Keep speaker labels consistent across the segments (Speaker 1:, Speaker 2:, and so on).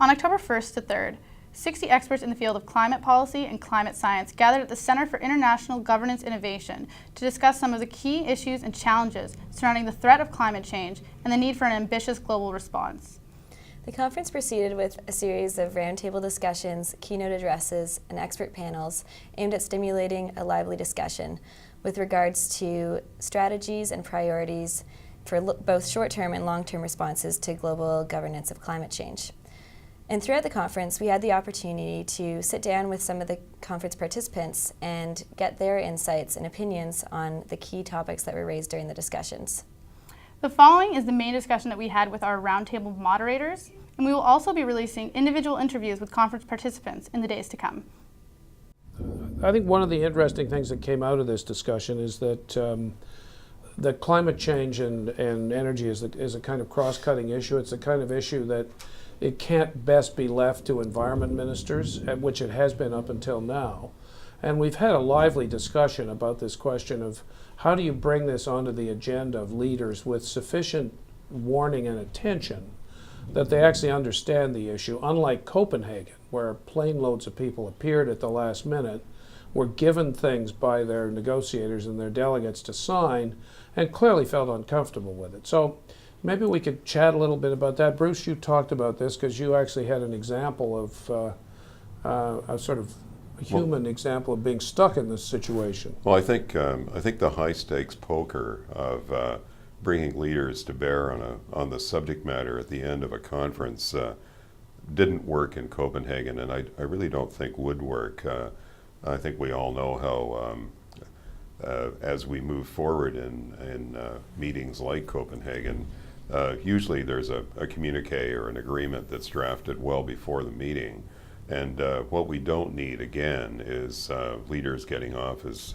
Speaker 1: On October 1st to 3rd, 60 experts in the field of climate policy and climate science gathered at the Center for International Governance Innovation to discuss some of the key issues and challenges surrounding the threat of climate change and the need for an ambitious global response.
Speaker 2: The conference proceeded with a series of roundtable discussions, keynote addresses, and expert panels aimed at stimulating a lively discussion with regards to strategies and priorities for both short-term and long-term responses to global governance of climate change. And throughout the conference, we had the opportunity to sit down with some of the conference participants and get their insights and opinions on the key topics that were raised during the discussions.
Speaker 1: The following is the main discussion that we had with our roundtable moderators, and we will also be releasing individual interviews with conference participants in the days to come.
Speaker 3: I think one of the interesting things that came out of this discussion is that that climate change and energy is a kind of cross-cutting issue. It's a kind of issue that it can't best be left to environment ministers, which it has been up until now. And we've had a lively discussion about this question of how do you bring this onto the agenda of leaders with sufficient warning and attention that they actually understand the issue, unlike Copenhagen, where plane loads of people appeared at the last minute, were given things by their negotiators and their delegates to sign, and clearly felt uncomfortable with it. So maybe we could chat a little bit about that. Bruce, you talked about this because you actually had an example of a sort of human example of being stuck in this situation.
Speaker 4: Well, I think the high stakes poker of bringing leaders to bear on the subject matter at the end of a conference didn't work in Copenhagen, and I really don't think would work. I think we all know how as we move forward in meetings like Copenhagen, usually there's a communique or an agreement that's drafted well before the meeting. And what we don't need again is leaders getting off, as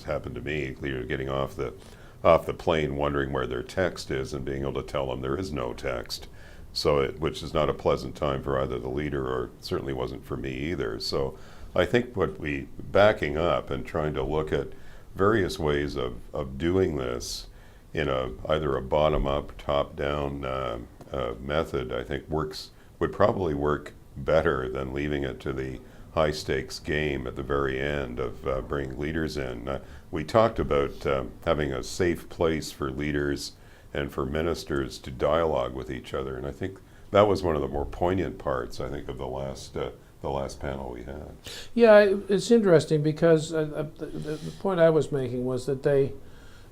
Speaker 4: happened to me, leaders getting off the plane wondering where their text is and being able to tell them there is no text. So which is not a pleasant time for either the leader, or certainly wasn't for me either. So I think backing up and trying to look at various ways of doing this in either a bottom-up, top-down method, I think would probably work better than leaving it to the high-stakes game at the very end of bringing leaders in. We talked about having a safe place for leaders and for ministers to dialogue with each other, and I think that was one of the more poignant parts, I think, of the last panel we had.
Speaker 3: Yeah, it's interesting because the point I was making was that they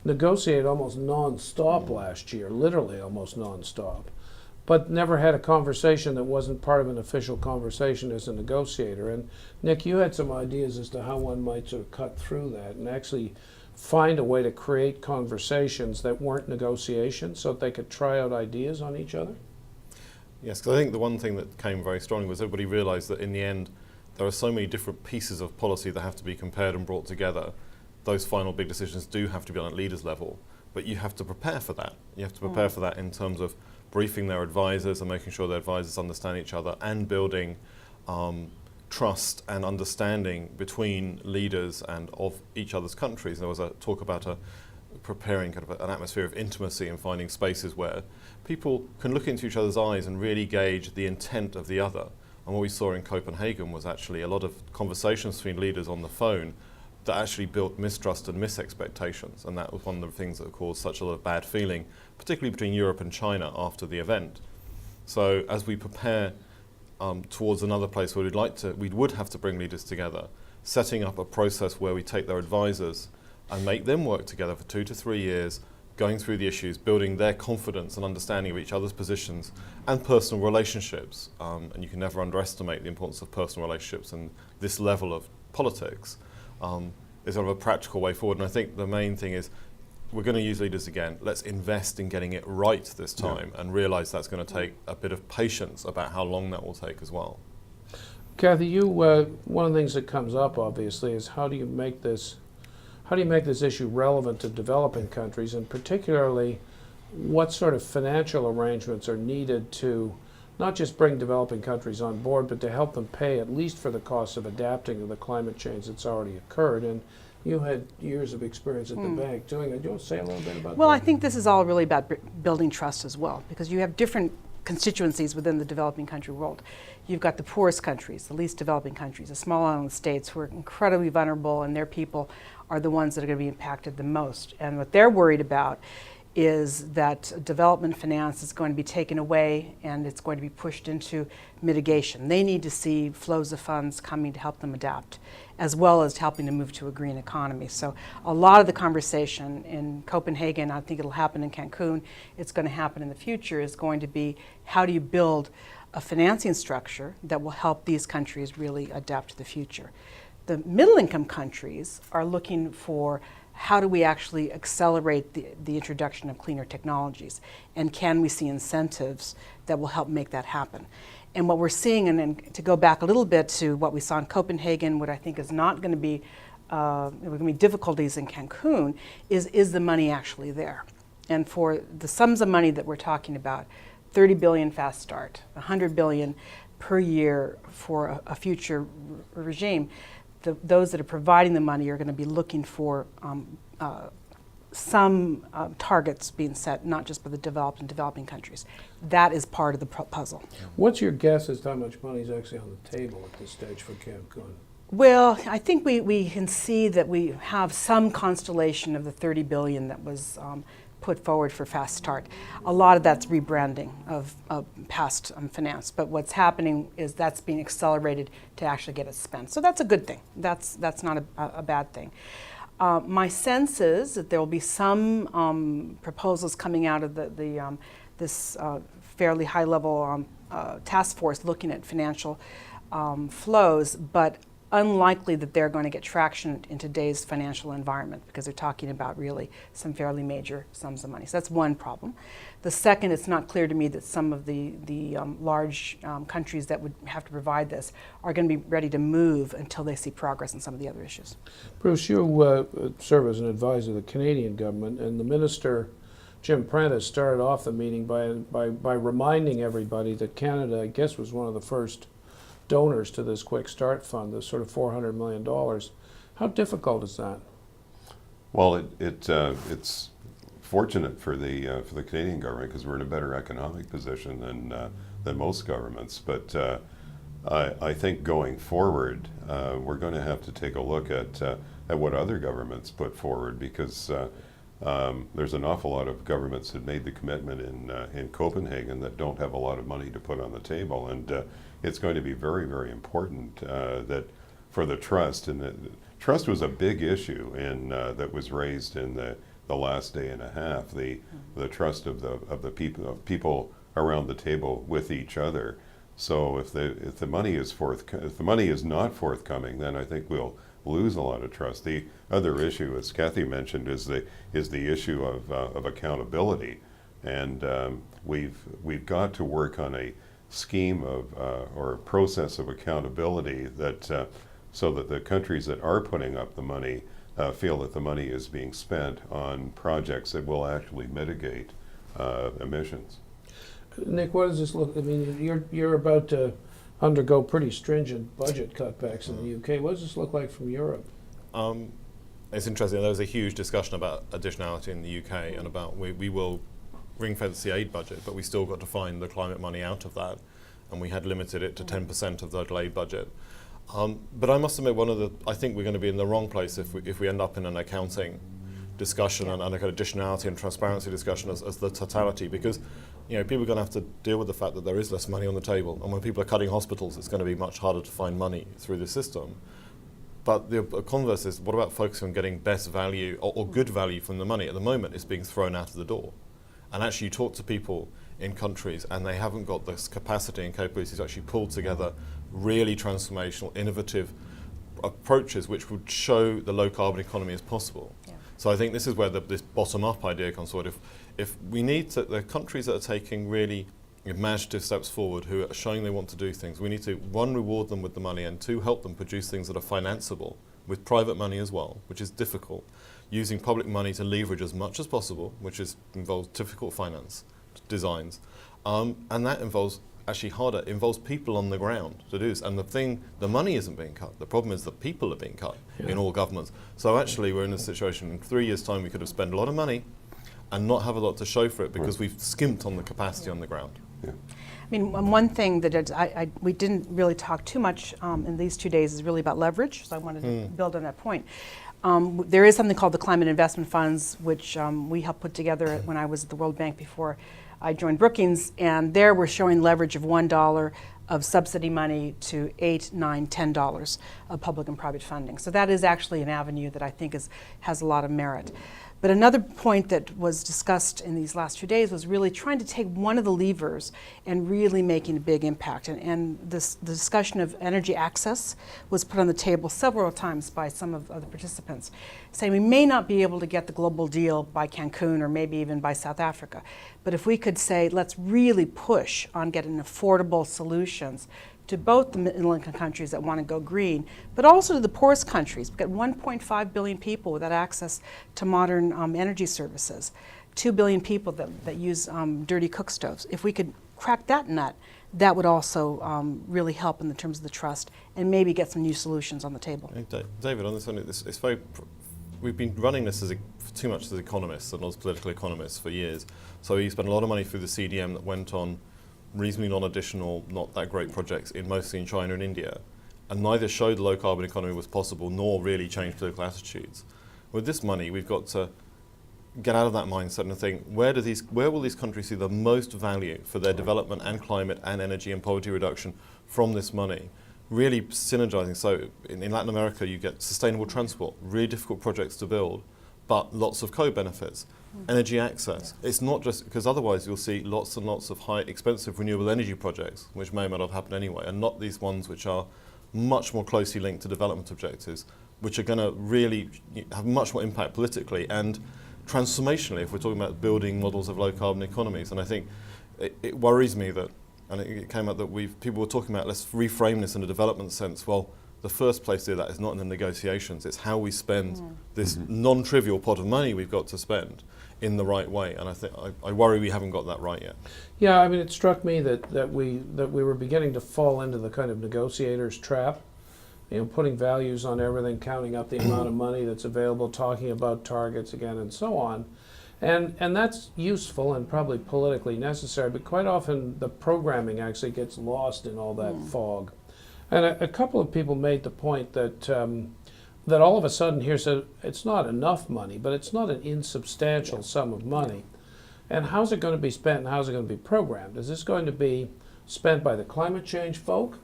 Speaker 3: negotiated almost non-stop last year, literally almost non-stop, but never had a conversation that wasn't part of an official conversation as a negotiator. And Nick, you had some ideas as to how one might sort of cut through that and actually find a way to create conversations that weren't negotiations so that they could try out ideas on each other?
Speaker 5: Yes, because I think the one thing that came very strongly was everybody realised that in the end there are so many different pieces of policy that have to be compared and brought together. Those final big decisions do have to be on a leader's level, but you have to prepare for that. You have to prepare for that in terms of briefing their advisors and making sure their advisors understand each other, and building trust and understanding between leaders and of each other's countries. There was a talk about preparing kind of an atmosphere of intimacy and finding spaces where people can look into each other's eyes and really gauge the intent of the other. And what we saw in Copenhagen was actually a lot of conversations between leaders on the phone that actually built mistrust and misexpectations, and that was one of the things that caused such a lot of bad feeling, particularly between Europe and China after the event. So as we prepare towards another place where we would have to bring leaders together, setting up a process where we take their advisors and make them work together for 2 to 3 years, going through the issues, building their confidence and understanding of each other's positions and personal relationships. And you can never underestimate the importance of personal relationships and this level of politics. Is sort of a practical way forward. And I think the main thing is we're going to use leaders again. Let's invest in getting it right this time and realise that's going to take a bit of patience about how long that will take as well.
Speaker 3: Kathy, one of the things that comes up obviously is how do you make this issue relevant to developing countries, and particularly what sort of financial arrangements are needed to not just bring developing countries on board, but to help them pay at least for the cost of adapting to the climate change that's already occurred. And you had years of experience at the bank doing it. Do you want to say a little bit about that?
Speaker 6: Well, I think this is all really about building trust as well, because you have different constituencies within the developing country world. You've got the poorest countries, the least developing countries, the small island states who are incredibly vulnerable, and their people are the ones that are going to be impacted the most. And what they're worried about is that development finance is going to be taken away and it's going to be pushed into mitigation. They need to see flows of funds coming to help them adapt, as well as helping to move to a green economy. So a lot of the conversation in Copenhagen, I think it'll happen in Cancun, it's going to happen in the future, is going to be how do you build a financing structure that will help these countries really adapt to the future. The middle income countries are looking for how do we actually accelerate the introduction of cleaner technologies, and can we see incentives that will help make that happen? And what we're seeing, and then to go back a little bit to what we saw in Copenhagen, what I think is not going to be, difficulties in Cancun, is the money actually there? And for the sums of money that we're talking about, 30 billion fast start, 100 billion per year for a future regime, those that are providing the money are going to be looking for some targets being set, not just by the developed and developing countries. That is part of the puzzle.
Speaker 3: What's your guess as to how much money is actually on the table at this stage for Cancun?
Speaker 6: Well, I think we can see that we have some constellation of the 30 billion that was put forward for Fast Start. A lot of that's rebranding of past finance, but what's happening is that's being accelerated to actually get it spent. So that's a good thing. That's not a bad thing. My sense is that there will be some proposals coming out of this fairly high-level task force looking at financial flows, but unlikely that they're going to get traction in today's financial environment, because they're talking about really some fairly major sums of money. So that's one problem. The second, it's not clear to me that some of the large countries that would have to provide this are going to be ready to move until they see progress in some of the other issues.
Speaker 3: Bruce, you serve as an advisor to the Canadian government, and the minister, Jim Prentice, started off the meeting by reminding everybody that Canada, I guess, was one of the first donors to this Quick Start Fund, this sort of $400 million. How difficult is that?
Speaker 4: Well, it's fortunate for the Canadian government because we're in a better economic position than most governments. But I think going forward, we're going to have to take a look at what other governments put forward, because there's an awful lot of governments that made the commitment in Copenhagen that don't have a lot of money to put on the table, and it's going to be very, very important that for the trust, and the trust was a big issue that was raised in the last day and a half. The trust of the people around the table with each other. So if the money is not forthcoming, then I think we'll lose a lot of trust. The other issue, as Kathy mentioned, is the issue of accountability, and we've got to work on a scheme or a process of accountability that so that the countries that are putting up the money feel that the money is being spent on projects that will actually mitigate emissions.
Speaker 3: Nick, what does this look? I mean, you're about to undergo pretty stringent budget cutbacks in the UK. What does this look like from Europe?
Speaker 5: It's interesting. There was a huge discussion about additionality in the UK and about we will ring-fence the aid budget, but we still got to find the climate money out of that, and we had limited it to 10% of the total aid budget. But I must admit, I think we're going to be in the wrong place if we end up in an accounting discussion and a kind of additionality and transparency discussion as the totality, because people are going to have to deal with the fact that there is less money on the table, and when people are cutting hospitals, it's going to be much harder to find money through the system. But the converse is, what about focusing on getting best value or good value from the money? At the moment, it's being thrown out of the door. And actually, you talk to people in countries and they haven't got this capacity and capability to actually pull together really transformational, innovative approaches which would show the low carbon economy as possible. Yeah. So I think this is where this bottom-up idea comes forward. If we need to, the countries that are taking really imaginative steps forward, who are showing they want to do things, we need to, one, reward them with the money, and two, help them produce things that are financeable with private money as well, which is difficult. Using public money to leverage as much as possible, which involves difficult finance designs, and that involves involves people on the ground to do this. And the money isn't being cut. The problem is that people are being cut in all governments. So actually, we're in a situation in 3 years' time we could have spent a lot of money and not have a lot to show for it because we've skimped on the capacity on the ground.
Speaker 4: Yeah.
Speaker 6: I mean, one thing that we didn't really talk too much in these 2 days is really about leverage, so I wanted to build on that point. There is something called the Climate Investment Funds, which we helped put together when I was at the World Bank before I joined Brookings, and there we're showing leverage of $1 of subsidy money to $8, $9, $10 of public and private funding. So that is actually an avenue that I think has a lot of merit. But another point that was discussed in these last 2 days was really trying to take one of the levers and really making a big impact. And the discussion of energy access was put on the table several times by some of the participants, saying we may not be able to get the global deal by Cancun or maybe even by South Africa. But if we could say, let's really push on getting affordable solutions to both the middle-income countries that want to go green, but also to the poorest countries. We've got 1.5 billion people without access to modern energy services, 2 billion people that use dirty cook stoves. If we could crack that nut, that would also really help in the terms of the trust and maybe get some new solutions on the table.
Speaker 5: David, on this one, it's very. We've been running this too much as economists and as political economists for years. So we spent a lot of money through the CDM that went on reasonably non-additional, not that great projects mostly in China and India, and neither showed the low carbon economy was possible nor really changed political attitudes. With this money, we've got to get out of that mindset and think, where will these countries see the most value for their development and climate and energy and poverty reduction from this money? Really synergizing. So in Latin America, you get sustainable transport, really difficult projects to build, but lots of co-benefits. Energy access. It's not just because otherwise you'll see lots and lots of high, expensive renewable energy projects, which may or may not have happened anyway, and not these ones which are much more closely linked to development objectives, which are going to really have much more impact politically and transformationally if we're talking about building models of low carbon economies. And I think it worries me that, and it came out that people were talking about, let's reframe this in a development sense. Well, the first place to do that is not in the negotiations, it's how we spend this non-trivial pot of money we've got to spend in the right way, and I worry we haven't got that right yet.
Speaker 3: Yeah, I mean, it struck me that we were beginning to fall into the kind of negotiator's trap, putting values on everything, counting up the amount of money that's available, talking about targets again, and so on. And that's useful and probably politically necessary, but quite often the programming actually gets lost in all that fog. And a couple of people made the point that that all of a sudden here's it's not enough money, but it's not an insubstantial sum of money. And how's it going to be spent and how's it going to be programmed? Is this going to be spent by the climate change folk?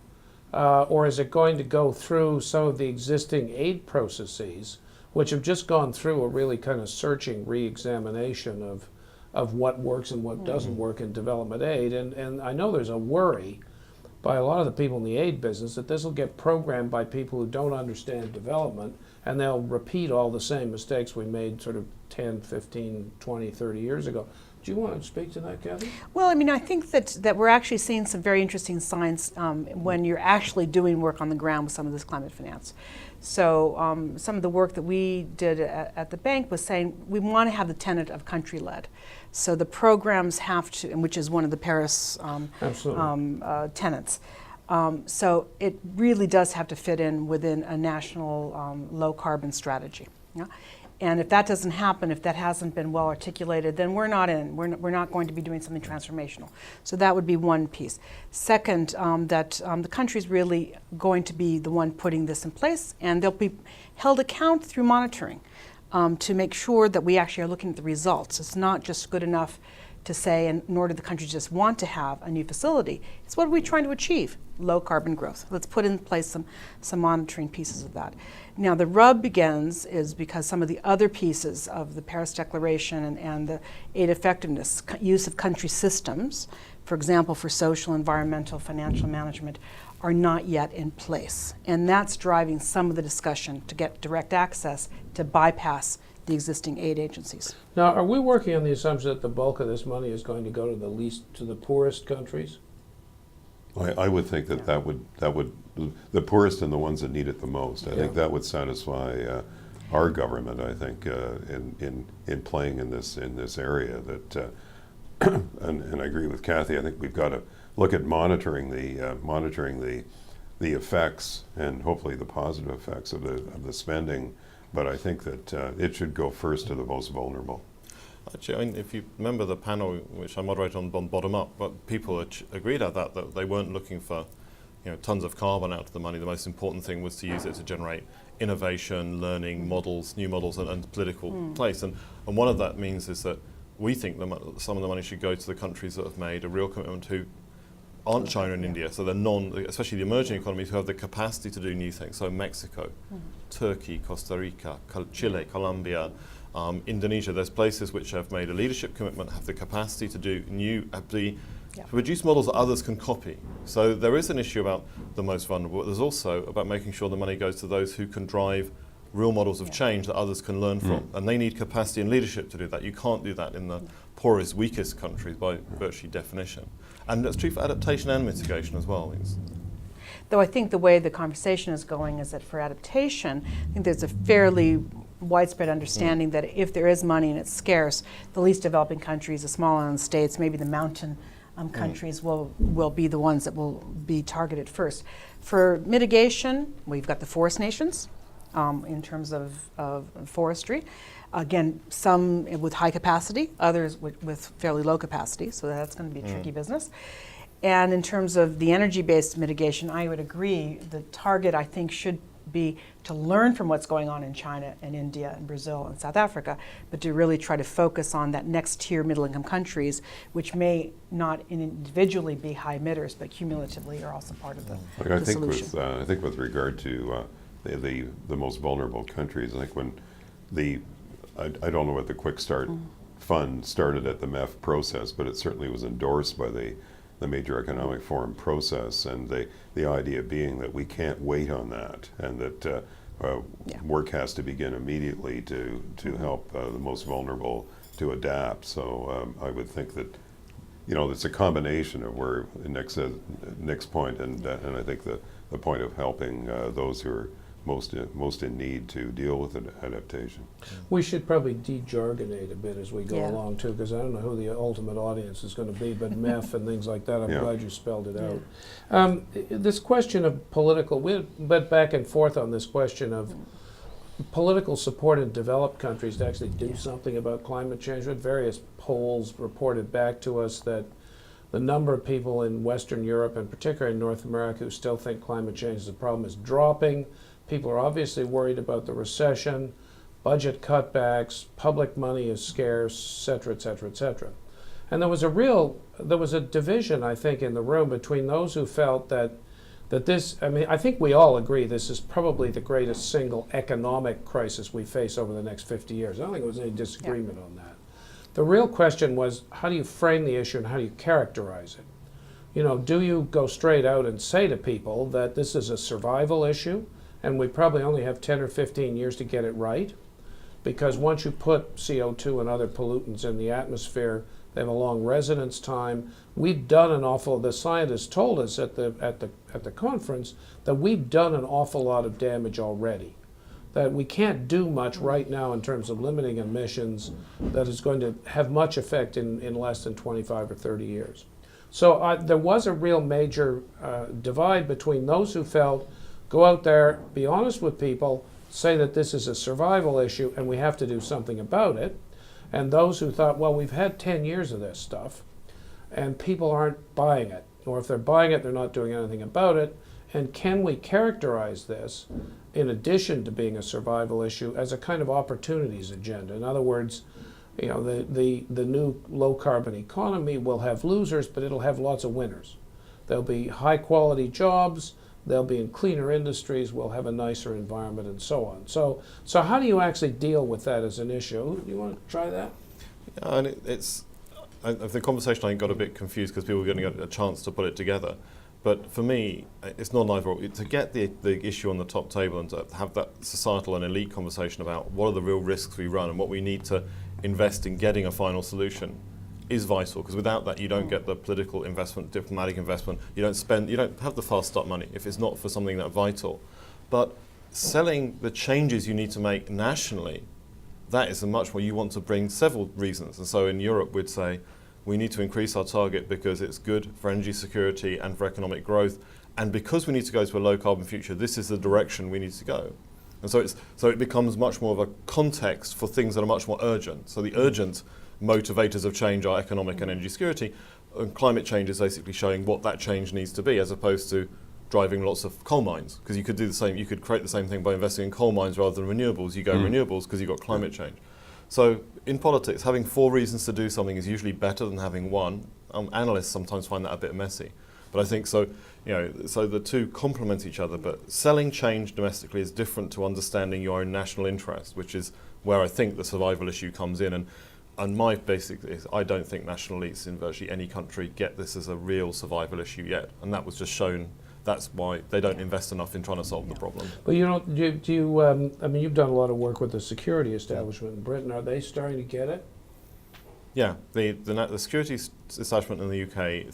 Speaker 3: Or is it going to go through some of the existing aid processes, which have just gone through a really kind of searching re-examination of what works and what doesn't work in development aid? And I know there's a worry by a lot of the people in the aid business that this will get programmed by people who don't understand development, and they'll repeat all the same mistakes we made sort of 10, 15, 20, 30 years ago. Do you want to speak to that, Kathy?
Speaker 6: Well, I mean, I think that we're actually seeing some very interesting signs when you're actually doing work on the ground with some of this climate finance. So some of the work that we did at the bank was saying we want to have the tenet of country-led. So the programs have to, and which is one of the Paris tenets. So it really does have to fit in within a national low-carbon strategy. Yeah? And if that doesn't happen, if that hasn't been well articulated, then we're not in. We're not going to be doing something transformational. So that would be one piece. Second, that the country's really going to be the one putting this in place, and they'll be held account through monitoring to make sure that we actually are looking at the results. It's not just good enough to say, and nor do the countries just want to have a new facility. It's what are we trying to achieve? Low carbon growth. Let's put in place some monitoring pieces of that. Now the rub begins is because some of the other pieces of the Paris Declaration and the aid effectiveness, use of country systems, for example, for social, environmental, financial management, are not yet in place. And that's driving some of the discussion to get direct access to bypass the existing aid agencies.
Speaker 3: Now, are we working on the assumption that the bulk of this money is going to go to the poorest countries?
Speaker 4: I would think that would the poorest and the ones that need it the most. I think that would satisfy our government. I think in playing in this area that, and I agree with Kathy. I think we've got to look at monitoring the effects and hopefully the positive effects of the spending. But I think that it should go first to the most vulnerable.
Speaker 5: Actually, I mean, if you remember the panel which I moderated on bottom up, but people agreed at that they weren't looking for tons of carbon out of the money. The most important thing was to use it to generate innovation, learning models, new models, and political place. And one of that means is that we think some of the money should go to the countries that have made a real commitment who aren't China and India, so they're especially the emerging economies who have the capacity to do new things. So Mexico, Turkey, Costa Rica, Chile, Colombia, Indonesia. There's places which have made a leadership commitment, have the capacity to do to produce models that others can copy. So there is an issue about the most vulnerable, but there's also about making sure the money goes to those who can drive real models of change that others can learn from. And they need capacity and leadership to do that. You can't do that in the poorest, weakest countries by virtue definition. And that's true for adaptation and mitigation as well.
Speaker 6: Though I think the way the conversation is going is that for adaptation, I think there's a fairly widespread understanding that if there is money and it's scarce, the least developing countries, the small island states, maybe the mountain countries will be the ones that will be targeted first. For mitigation, we've got the forest nations in terms of forestry. Again, some with high capacity, others with fairly low capacity, so that's going to be a tricky business. And in terms of the energy-based mitigation, I would agree. The target, I think, should be to learn from what's going on in China and India and Brazil and South Africa, but to really try to focus on that next tier middle-income countries, which may not individually be high emitters, but cumulatively are also part of the solution.
Speaker 4: I think with regard to the most vulnerable countries, I think when I don't know what the Quick Start Fund started at the MEF process, but it certainly was endorsed by the Major Economic Forum process, and the idea being that we can't wait on that, and that work has to begin immediately to help the most vulnerable to adapt. So I would think that it's a combination of where Nick's point, and I think the point of helping those who are most in need to deal with adaptation.
Speaker 3: We should probably de-jargonate a bit as we go along too, because I don't know who the ultimate audience is going to be, but MEF and things like that, I'm glad you spelled it out. This question of political, we went back and forth on this question of political support in developed countries to actually do something about climate change. With various polls reported back to us that the number of people in Western Europe, and particularly in North America, who still think climate change is a problem is dropping. People are obviously worried about the recession, budget cutbacks, public money is scarce, et cetera, et cetera, et cetera. And there was a division, I think, in the room between those who felt that this, I think we all agree this is probably the greatest single economic crisis we face over the next 50 years. I don't think there was any disagreement on that. The real question was, how do you frame the issue and how do you characterize it? Do you go straight out and say to people that this is a survival issue, and we probably only have 10 or 15 years to get it right? Because once you put CO2 and other pollutants in the atmosphere, they have a long residence time. We've done an awful, the scientists told us at the conference that we've done an awful lot of damage already. That we can't do much right now in terms of limiting emissions that is going to have much effect in less than 25 or 30 years. So there was a real major divide between those who felt, go out there, be honest with people, say that this is a survival issue and we have to do something about it, and those who thought, well, we've had 10 years of this stuff and people aren't buying it, or if they're buying it, they're not doing anything about it, and can we characterize this, in addition to being a survival issue, as a kind of opportunities agenda? In other words, the new low carbon economy will have losers, but it'll have lots of winners. There'll be high quality jobs, they'll be in cleaner industries, we'll have a nicer environment, and so on. So how do you actually deal with that as an issue? Do you want to try that?
Speaker 5: And the conversation I got a bit confused because people were going to get a chance to put it together. But for me, it's not either or. To get the issue on the top table and to have that societal and elite conversation about what are the real risks we run and what we need to invest in getting a final solution is vital, because without that you don't get the political investment, diplomatic investment, you don't have the fast start money if it's not for something that vital. But selling the changes you need to make nationally, that is a much more, you want to bring several reasons. And so in Europe we'd say we need to increase our target because it's good for energy security and for economic growth, and because we need to go to a low carbon future, this is the direction we need to go. And so it becomes much more of a context for things that are much more urgent. So the urgent motivators of change are economic and energy security, and climate change is basically showing what that change needs to be, as opposed to driving lots of coal mines. Because you could do the same, you could create the same thing by investing in coal mines rather than renewables. You go renewables because you've got climate change. So in politics, having 4 reasons to do something is usually better than having one. Analysts sometimes find that a bit messy. But I think so, so the two complement each other, but selling change domestically is different to understanding your own national interest, which is where I think the survival issue comes in. And my basic is I don't think national elites in virtually any country get this as a real survival issue yet. And that was just shown. That's why they don't invest enough in trying to solve the problem.
Speaker 3: But I mean, you've done a lot of work with the security establishment in Britain. Are they starting to get it?
Speaker 5: Yeah, the security establishment in the UK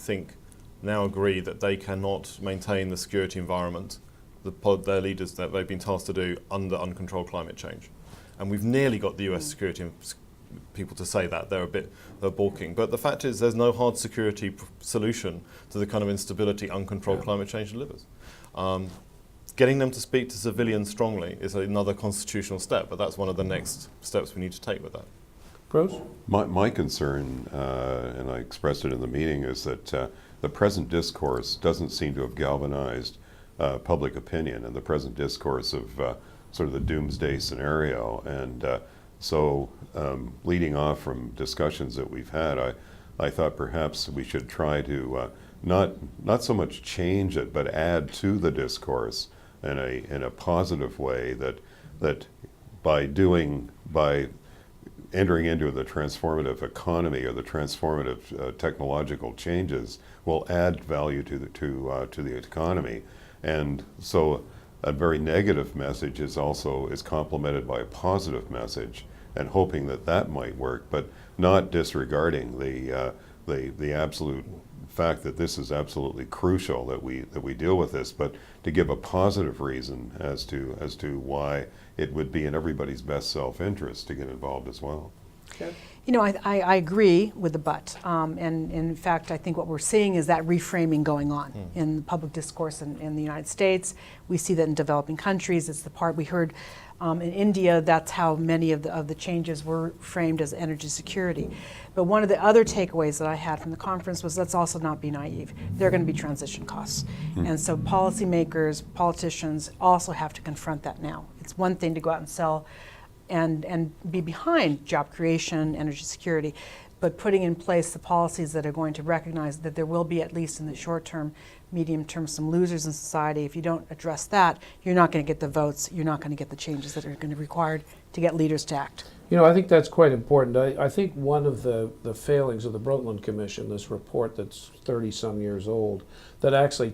Speaker 5: now agree that they cannot maintain the security environment their leaders that they've been tasked to do under uncontrolled climate change. And we've nearly got the US security people to say that. They're balking. But the fact is there's no hard security solution to the kind of instability uncontrolled climate change delivers. Getting them to speak to civilians strongly is another constitutional step, but that's one of the next steps we need to take with that.
Speaker 3: Bruce?
Speaker 4: My concern, and I expressed it in the meeting, is that the present discourse doesn't seem to have galvanized public opinion and the present discourse of sort of the doomsday scenario. And so leading off from discussions that we've had, I thought perhaps we should try to not so much change it, but add to the discourse in a positive way that by entering into the transformative economy or the transformative technological changes will add value to the economy. And so a very negative message is complemented by a positive message, and hoping that might work, but not disregarding the absolute fact that this is absolutely crucial that we deal with this, but to give a positive reason as to why it would be in everybody's best self-interest to get involved as well.
Speaker 3: Okay.
Speaker 6: I agree with the but. And in fact, I think what we're seeing is that reframing going on in the public discourse in the United States. We see that in developing countries. It's the part we heard in India. That's how many of the changes were framed as energy security. But one of the other takeaways that I had from the conference was let's also not be naive. There are going to be transition costs. And so policymakers, politicians also have to confront that now. It's one thing to go out and sell and be behind job creation, energy security, but putting in place the policies that are going to recognize that there will be, at least in the short term, medium term, some losers in society. If you don't address that, you're not going to get the votes, you're not going to get the changes that are going to be required to get leaders to act.
Speaker 3: I think that's quite important. I think one of the failings of the Brundtland Commission, this report that's 30-some years old, that actually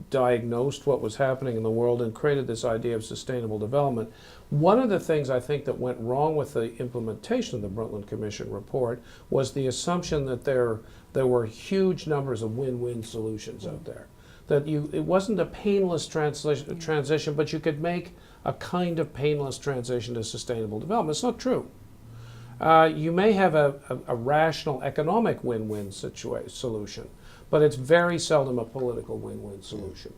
Speaker 3: diagnosed what was happening in the world and created this idea of sustainable development. One of the things I think that went wrong with the implementation of the Brundtland Commission report was the assumption that there were huge numbers of win-win solutions out there. That it wasn't a painless transition, but you could make a kind of painless transition to sustainable development. It's not true. You may have a rational economic win-win solution, but it's very seldom a political win-win solution.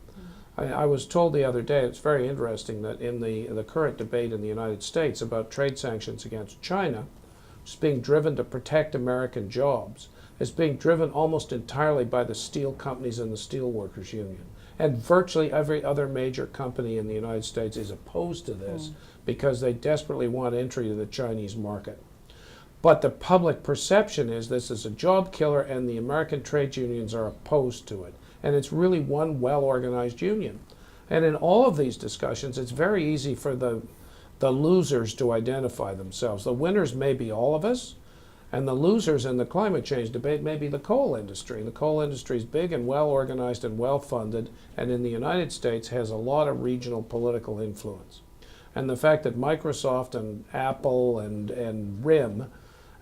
Speaker 3: I was told the other day, it's very interesting, that in the current debate in the United States about trade sanctions against China, which is being driven to protect American jobs, is being driven almost entirely by the steel companies and the steel workers union. And virtually every other major company in the United States is opposed to this because they desperately want entry to the Chinese market. But the public perception is this is a job killer, and the American trade unions are opposed to it. And it's really one well-organized union. And in all of these discussions, it's very easy for the losers to identify themselves. The winners may be all of us, and the losers in the climate change debate may be the coal industry. The coal industry is big and well-organized and well-funded, and in the United States has a lot of regional political influence. And the fact that Microsoft and Apple and RIM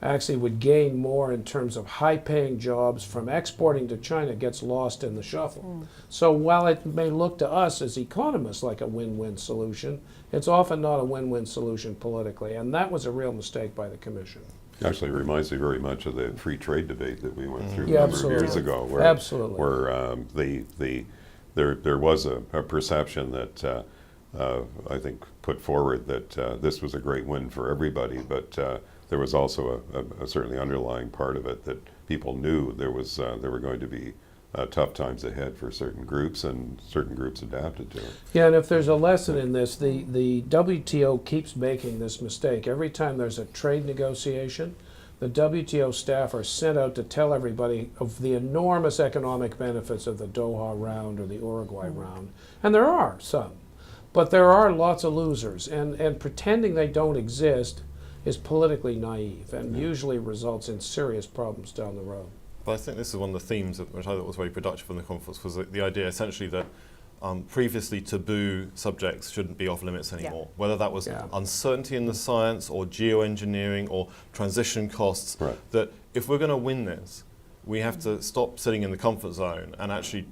Speaker 3: actually would gain more in terms of high-paying jobs from exporting to China gets lost in the shuffle. So while it may look to us as economists like a win-win solution, it's often not a win-win solution politically, and that was a real mistake by the Commission.
Speaker 4: Actually, it reminds me very much of the free trade debate that we went through
Speaker 3: Yeah,
Speaker 4: a number of years ago, where there was a perception that I think put forward that this was a great win for everybody, but there was also a certainly underlying part of it that people knew there were going to be tough times ahead for certain groups, and certain groups adapted to it.
Speaker 3: Yeah, and if there's a lesson in this, the WTO keeps making this mistake. Every time there's a trade negotiation, the WTO staff are sent out to tell everybody of the enormous economic benefits of the Doha round or the Uruguay round. And there are some. But there are lots of losers, and pretending they don't exist is politically naive and usually results in serious problems down the road.
Speaker 5: But I think this is one of the themes which I thought was very productive in the conference, was the idea essentially that previously taboo subjects shouldn't be off limits anymore.
Speaker 6: Yeah.
Speaker 5: Whether that was uncertainty in the science or geoengineering or transition costs,
Speaker 4: Right.
Speaker 5: that if we're going to win this, we have to stop sitting in the comfort zone and actually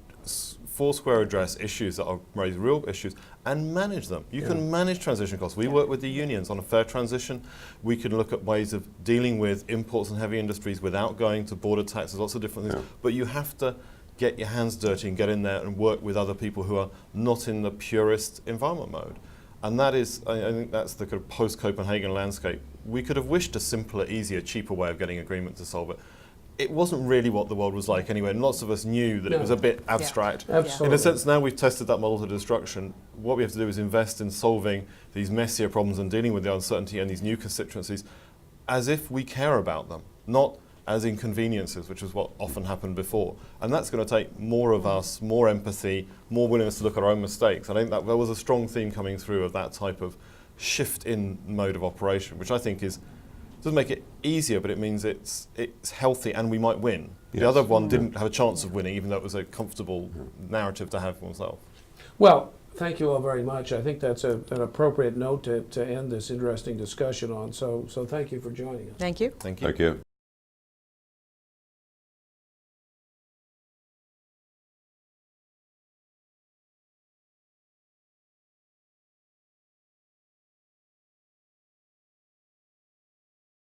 Speaker 5: foursquare address issues that are raise real issues and manage them. You can manage transition costs. We work with the unions on a fair transition. We can look at ways of dealing with imports and heavy industries without going to border taxes, lots of different things. But you have to get your hands dirty and get in there and work with other people who are not in the purist environment mode. And that is, I think that's the kind of post-Copenhagen landscape. We could have wished a simpler, easier, cheaper way of getting agreement to solve it. It wasn't really what the world was like anyway, and lots of us knew that it was a bit abstract.
Speaker 3: Absolutely.
Speaker 5: In a sense, now we've tested that model to destruction. What we have to do is invest in solving these messier problems and dealing with the uncertainty and these new constituencies as if we care about them, not as inconveniences, which is what often happened before. And that's going to take more of us, more empathy, more willingness to look at our own mistakes. And I think that there was a strong theme coming through of that type of shift in mode of operation, which I think doesn't make it easier, but it means it's healthy and we might win.
Speaker 4: Yes.
Speaker 5: The other one didn't have a chance of winning, even though it was a comfortable narrative to have for oneself.
Speaker 3: Well, thank you all very much. I think that's an appropriate note to end this interesting discussion on. So thank you for joining us.
Speaker 6: Thank you.
Speaker 5: Thank you.
Speaker 4: Thank you.